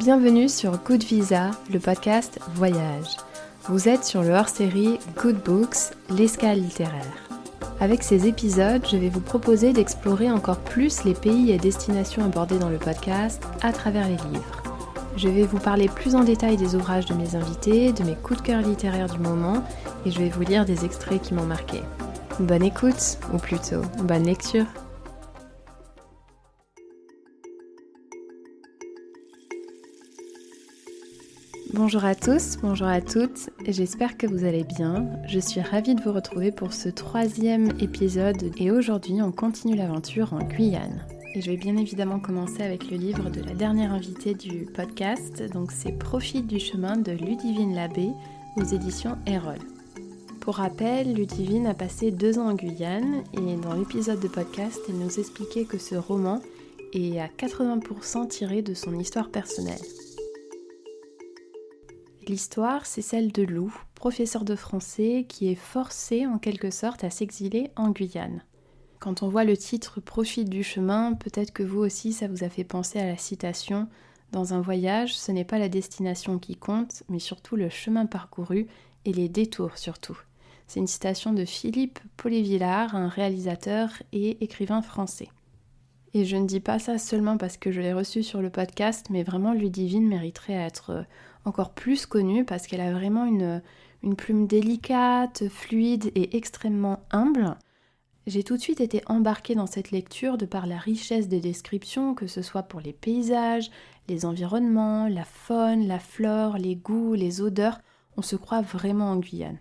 Bienvenue sur Good Visa, le podcast Voyage. Vous êtes sur le hors-série Good Books, l'escale littéraire. Avec ces épisodes, je vais vous proposer d'explorer encore plus les pays et destinations abordés dans le podcast à travers les livres. Je vais vous parler plus en détail des ouvrages de mes invités, de mes coups de cœur littéraires du moment, et je vais vous lire des extraits qui m'ont marqué. Bonne écoute, ou plutôt, bonne lecture. Bonjour à tous, bonjour à toutes, j'espère que vous allez bien. Je suis ravie de vous retrouver pour ce 3e épisode et aujourd'hui on continue l'aventure en Guyane. Et je vais bien évidemment commencer avec le livre de la dernière invitée du podcast, donc c'est Profite du chemin de Ludivine Labbé aux éditions Erol. Pour rappel, Ludivine a passé 2 ans en Guyane et dans l'épisode de podcast, elle nous expliquait que ce roman est à 80% tiré de son histoire personnelle. L'histoire, c'est celle de Lou, professeur de français qui est forcé en quelque sorte à s'exiler en Guyane. Quand on voit le titre « Profite du chemin », peut-être que vous aussi ça vous a fait penser à la citation « Dans un voyage, ce n'est pas la destination qui compte, mais surtout le chemin parcouru et les détours surtout ». C'est une citation de Philippe Paulet-Villard, un réalisateur et écrivain français. Et je ne dis pas ça seulement parce que je l'ai reçu sur le podcast, mais vraiment Ludivine mériterait à être encore plus connue parce qu'elle a vraiment une plume délicate, fluide et extrêmement humble. J'ai tout de suite été embarquée dans cette lecture de par la richesse des descriptions, que ce soit pour les paysages, les environnements, la faune, la flore, les goûts, les odeurs. On se croit vraiment en Guyane.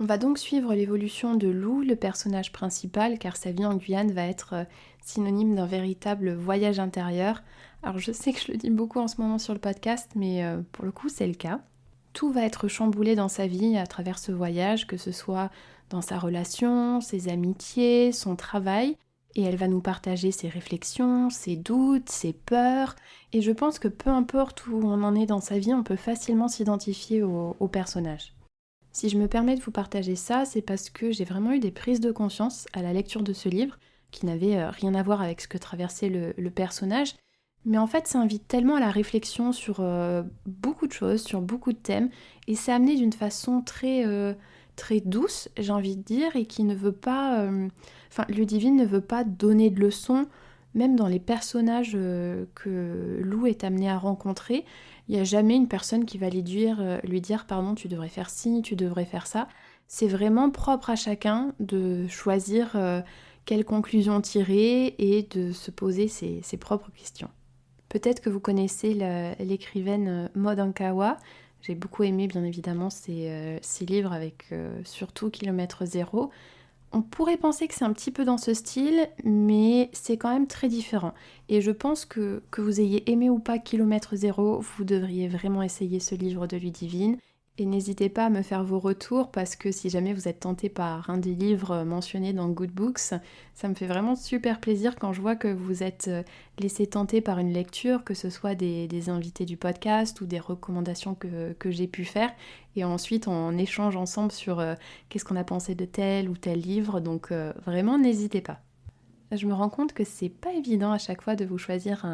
On va donc suivre l'évolution de Lou, le personnage principal, car sa vie en Guyane va être synonyme d'un véritable voyage intérieur. Alors je sais que je le dis beaucoup en ce moment sur le podcast, mais pour le coup c'est le cas. Tout va être chamboulé dans sa vie à travers ce voyage, que ce soit dans sa relation, ses amitiés, son travail, et elle va nous partager ses réflexions, ses doutes, ses peurs, et je pense que peu importe où on en est dans sa vie, on peut facilement s'identifier au personnage. Si je me permets de vous partager ça, c'est parce que j'ai vraiment eu des prises de conscience à la lecture de ce livre, qui n'avaient rien à voir avec ce que traversait le personnage, mais en fait ça invite tellement à la réflexion sur beaucoup de choses, sur beaucoup de thèmes, et c'est amené d'une façon très douce, j'ai envie de dire, et qui ne veut pas... Ludivine ne veut pas donner de leçons, même dans les personnages que Lou est amenée à rencontrer. Il n'y a jamais une personne qui va lui dire « tu devrais faire ci, tu devrais faire ça ». C'est vraiment propre à chacun de choisir quelle conclusion tirer et de se poser ses propres questions. Peut-être que vous connaissez l'écrivaine Maud Ankawa. J'ai beaucoup aimé bien évidemment ses livres avec surtout Kilomètre Zéro. On pourrait penser que c'est un petit peu dans ce style, mais c'est quand même très différent. Et je pense que vous ayez aimé ou pas Kilomètre Zéro, vous devriez vraiment essayer ce livre de Ludivine. Et n'hésitez pas à me faire vos retours parce que si jamais vous êtes tenté par un des livres mentionnés dans Good Books, ça me fait vraiment super plaisir quand je vois que vous êtes laissé tenter par une lecture, que ce soit des invités du podcast ou des recommandations que j'ai pu faire. Et ensuite on échange ensemble sur qu'est-ce qu'on a pensé de tel ou tel livre, donc vraiment n'hésitez pas. Je me rends compte que c'est pas évident à chaque fois de vous choisir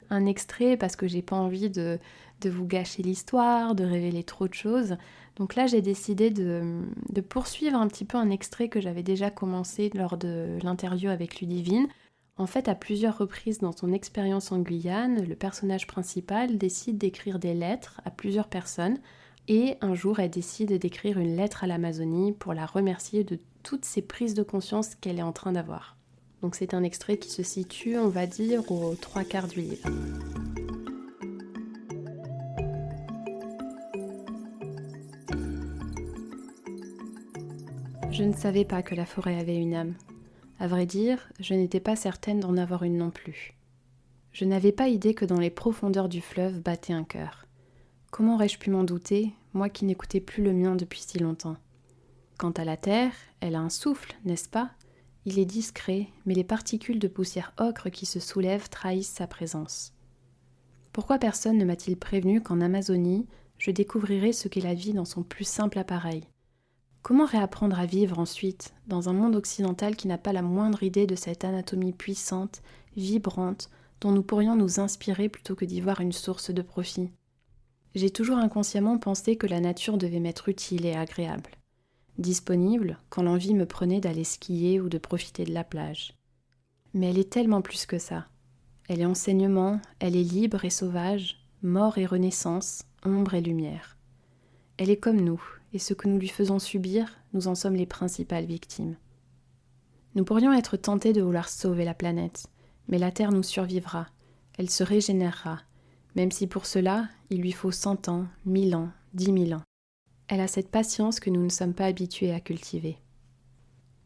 un extrait parce que j'ai pas envie de vous gâcher l'histoire, de révéler trop de choses. Donc là, j'ai décidé de poursuivre un petit peu un extrait que j'avais déjà commencé lors de l'interview avec Ludivine. En fait, à plusieurs reprises dans son expérience en Guyane, le personnage principal décide d'écrire des lettres à plusieurs personnes et un jour, elle décide d'écrire une lettre à l'Amazonie pour la remercier de toutes ces prises de conscience qu'elle est en train d'avoir. Donc c'est un extrait qui se situe, on va dire, aux 3/4 du livre. Je ne savais pas que la forêt avait une âme. À vrai dire, je n'étais pas certaine d'en avoir une non plus. Je n'avais pas idée que dans les profondeurs du fleuve battait un cœur. Comment aurais-je pu m'en douter, moi qui n'écoutais plus le mien depuis si longtemps ? Quant à la terre, elle a un souffle, n'est-ce pas ? Il est discret, mais les particules de poussière ocre qui se soulèvent trahissent sa présence. Pourquoi personne ne m'a-t-il prévenu qu'en Amazonie, je découvrirais ce qu'est la vie dans son plus simple appareil ? Comment réapprendre à vivre ensuite, dans un monde occidental qui n'a pas la moindre idée de cette anatomie puissante, vibrante, dont nous pourrions nous inspirer plutôt que d'y voir une source de profit. J'ai toujours inconsciemment pensé que la nature devait m'être utile et agréable, disponible quand l'envie me prenait d'aller skier ou de profiter de la plage. Mais elle est tellement plus que ça. Elle est enseignement, elle est libre et sauvage, mort et renaissance, ombre et lumière. Elle est comme nous, et ce que nous lui faisons subir, nous en sommes les principales victimes. Nous pourrions être tentés de vouloir sauver la planète, mais la Terre nous survivra, elle se régénérera, même si pour cela, il lui faut 100 ans, 1000 ans, 10 000 ans. Elle a cette patience que nous ne sommes pas habitués à cultiver.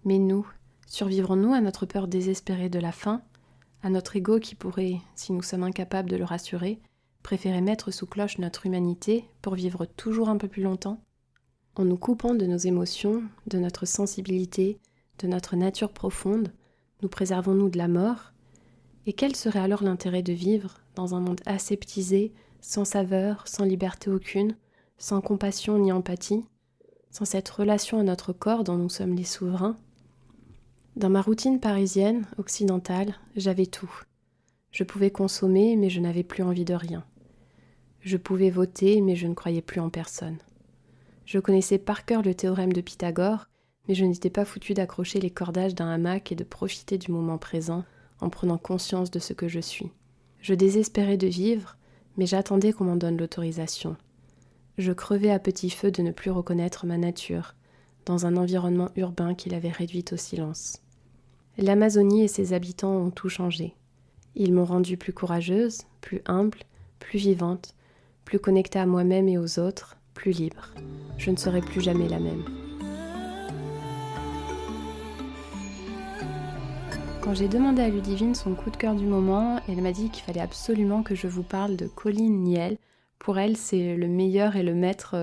Mais nous, survivrons-nous à notre peur désespérée de la faim, à notre ego qui pourrait, si nous sommes incapables de le rassurer, préférer mettre sous cloche notre humanité pour vivre toujours un peu plus longtemps? En nous coupant de nos émotions, de notre sensibilité, de notre nature profonde, nous préservons-nous de la mort? Et quel serait alors l'intérêt de vivre dans un monde aseptisé, sans saveur, sans liberté aucune, sans compassion ni empathie, sans cette relation à notre corps dont nous sommes les souverains? Dans ma routine parisienne, occidentale, j'avais tout. Je pouvais consommer, mais je n'avais plus envie de rien. Je pouvais voter, mais je ne croyais plus en personne. Je connaissais par cœur le théorème de Pythagore, mais je n'étais pas foutue d'accrocher les cordages d'un hamac et de profiter du moment présent en prenant conscience de ce que je suis. Je désespérais de vivre, mais j'attendais qu'on m'en donne l'autorisation. Je crevais à petit feu de ne plus reconnaître ma nature, dans un environnement urbain qui l'avait réduite au silence. L'Amazonie et ses habitants ont tout changé. Ils m'ont rendue plus courageuse, plus humble, plus vivante, plus connectée à moi-même et aux autres, plus libre. Je ne serai plus jamais la même. Quand j'ai demandé à Ludivine son coup de cœur du moment, elle m'a dit qu'il fallait absolument que je vous parle de Colin Niel. Pour elle, c'est le meilleur et le maître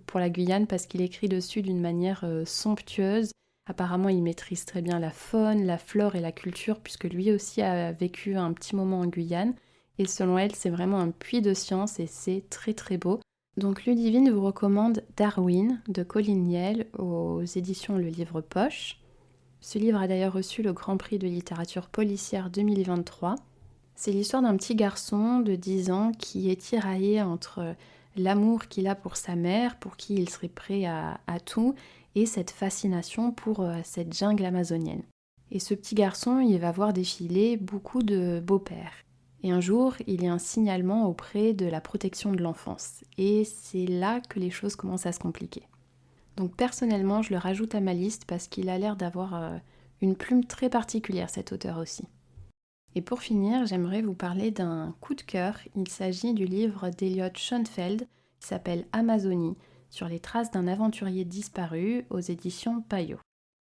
pour la Guyane parce qu'il écrit dessus d'une manière somptueuse. Apparemment, il maîtrise très bien la faune, la flore et la culture puisque lui aussi a vécu un petit moment en Guyane. Et selon elle, c'est vraiment un puits de science et c'est très très beau. Donc Ludivine vous recommande Darwin de Colin Niel aux éditions Le Livre Poche. Ce livre a d'ailleurs reçu le Grand Prix de littérature policière 2023. C'est l'histoire d'un petit garçon de 10 ans qui est tiraillé entre l'amour qu'il a pour sa mère, pour qui il serait prêt à tout, et cette fascination pour cette jungle amazonienne. Et ce petit garçon, il va voir défiler beaucoup de beaux-pères. Et un jour, il y a un signalement auprès de la protection de l'enfance. Et c'est là que les choses commencent à se compliquer. Donc personnellement, je le rajoute à ma liste parce qu'il a l'air d'avoir une plume très particulière, cet auteur aussi. Et pour finir, j'aimerais vous parler d'un coup de cœur. Il s'agit du livre d'Elliot Schoenfeld qui s'appelle Amazonie, sur les traces d'un aventurier disparu aux éditions Payot.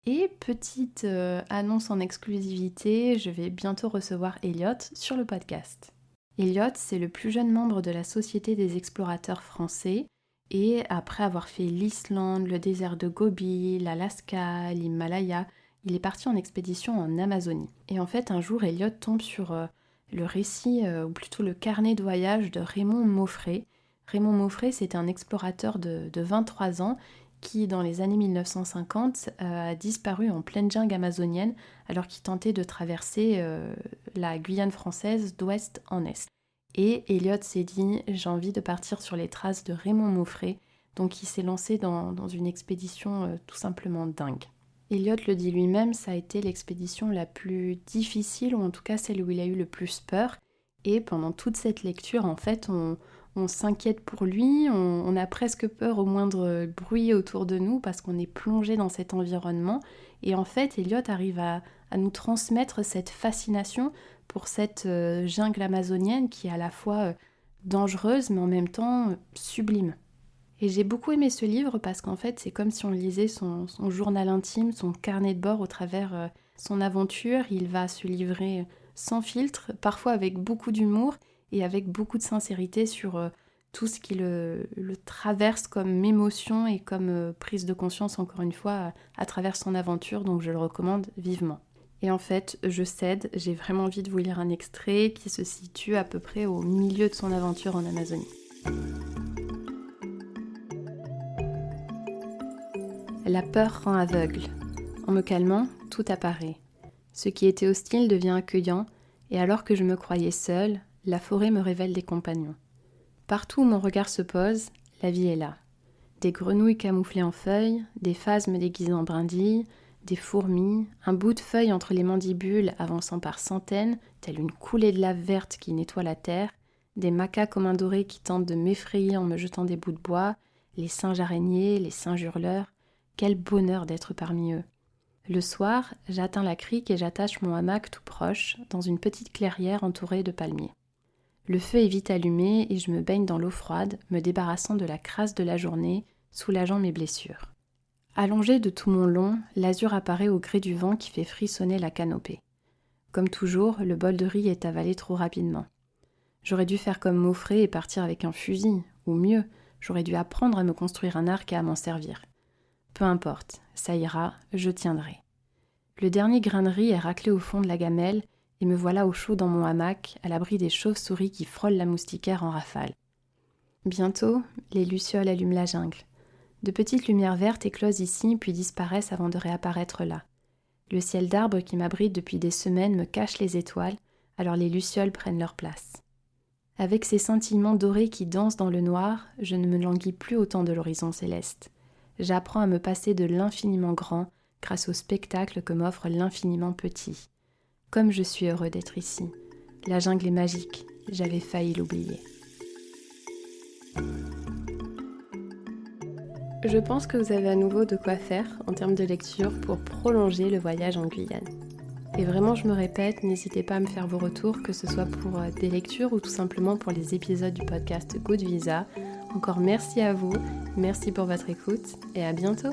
Et petite annonce en exclusivité, je vais bientôt recevoir Elliot sur le podcast. Elliot, c'est le plus jeune membre de la Société des explorateurs français. Et après avoir fait l'Islande, le désert de Gobi, l'Alaska, l'Himalaya, il est parti en expédition en Amazonie. Et en fait, un jour, Elliot tombe sur le récit, ou plutôt le carnet de voyage de Raymond Mauffret. Raymond Mauffret, c'était un explorateur de 23 ans qui, dans les années 1950, a disparu en pleine jungle amazonienne alors qu'il tentait de traverser la Guyane française d'ouest en est. Et Elliot s'est dit, j'ai envie de partir sur les traces de Raymond Mauffret, donc il s'est lancé dans une expédition tout simplement dingue. Elliot le dit lui-même, ça a été l'expédition la plus difficile, ou en tout cas celle où il a eu le plus peur. Et pendant toute cette lecture, en fait, on s'inquiète pour lui, on a presque peur au moindre bruit autour de nous parce qu'on est plongé dans cet environnement. Et en fait, Elliot arrive à nous transmettre cette fascination pour cette jungle amazonienne qui est à la fois dangereuse mais en même temps sublime. Et j'ai beaucoup aimé ce livre parce qu'en fait c'est comme si on lisait son journal intime, son carnet de bord au travers son aventure. Il va se livrer sans filtre, parfois avec beaucoup d'humour et avec beaucoup de sincérité sur tout ce qui le traverse comme émotion et comme prise de conscience encore une fois à travers son aventure, donc je le recommande vivement. Et en fait, je cède, j'ai vraiment envie de vous lire un extrait qui se situe à peu près au milieu de son aventure en Amazonie. La peur rend aveugle. En me calmant, tout apparaît. Ce qui était hostile devient accueillant, Et alors que je me croyais seule, la forêt me révèle des compagnons. Partout où mon regard se pose, la vie est là. Des grenouilles camouflées en feuilles, des phasmes déguisés en brindilles, des fourmis, un bout de feuille entre les mandibules avançant par centaines, telle une coulée de lave verte qui nettoie la terre, des macaques aux mains dorées qui tentent de m'effrayer en me jetant des bouts de bois, les singes araignées, les singes hurleurs. Quel bonheur d'être parmi eux. Le soir, j'atteins la crique et j'attache mon hamac tout proche, dans une petite clairière entourée de palmiers. Le feu est vite allumé et je me baigne dans l'eau froide, me débarrassant de la crasse de la journée, soulageant mes blessures. Allongé de tout mon long, l'azur apparaît au gré du vent qui fait frissonner la canopée. Comme toujours, le bol de riz est avalé trop rapidement. J'aurais dû faire comme Maufré et partir avec un fusil, ou mieux, j'aurais dû apprendre à me construire un arc et à m'en servir. Peu importe, ça ira, je tiendrai. Le dernier grain de riz est raclé au fond de la gamelle et me voilà au chaud dans mon hamac, à l'abri des chauves-souris qui frôlent la moustiquaire en rafale. Bientôt, les lucioles allument la jungle. De petites lumières vertes éclosent ici puis disparaissent avant de réapparaître là. Le ciel d'arbre qui m'abrite depuis des semaines me cache les étoiles, alors les lucioles prennent leur place. Avec ces scintillements dorés qui dansent dans le noir, je ne me languis plus autant de l'horizon céleste. J'apprends à me passer de l'infiniment grand grâce au spectacle que m'offre l'infiniment petit. Comme je suis heureux d'être ici. La jungle est magique, j'avais failli l'oublier. Je pense que vous avez à nouveau de quoi faire en termes de lecture pour prolonger le voyage en Guyane. Et vraiment, je me répète, n'hésitez pas à me faire vos retours, que ce soit pour des lectures ou tout simplement pour les épisodes du podcast Good Visa. Encore merci à vous, merci pour votre écoute et à bientôt.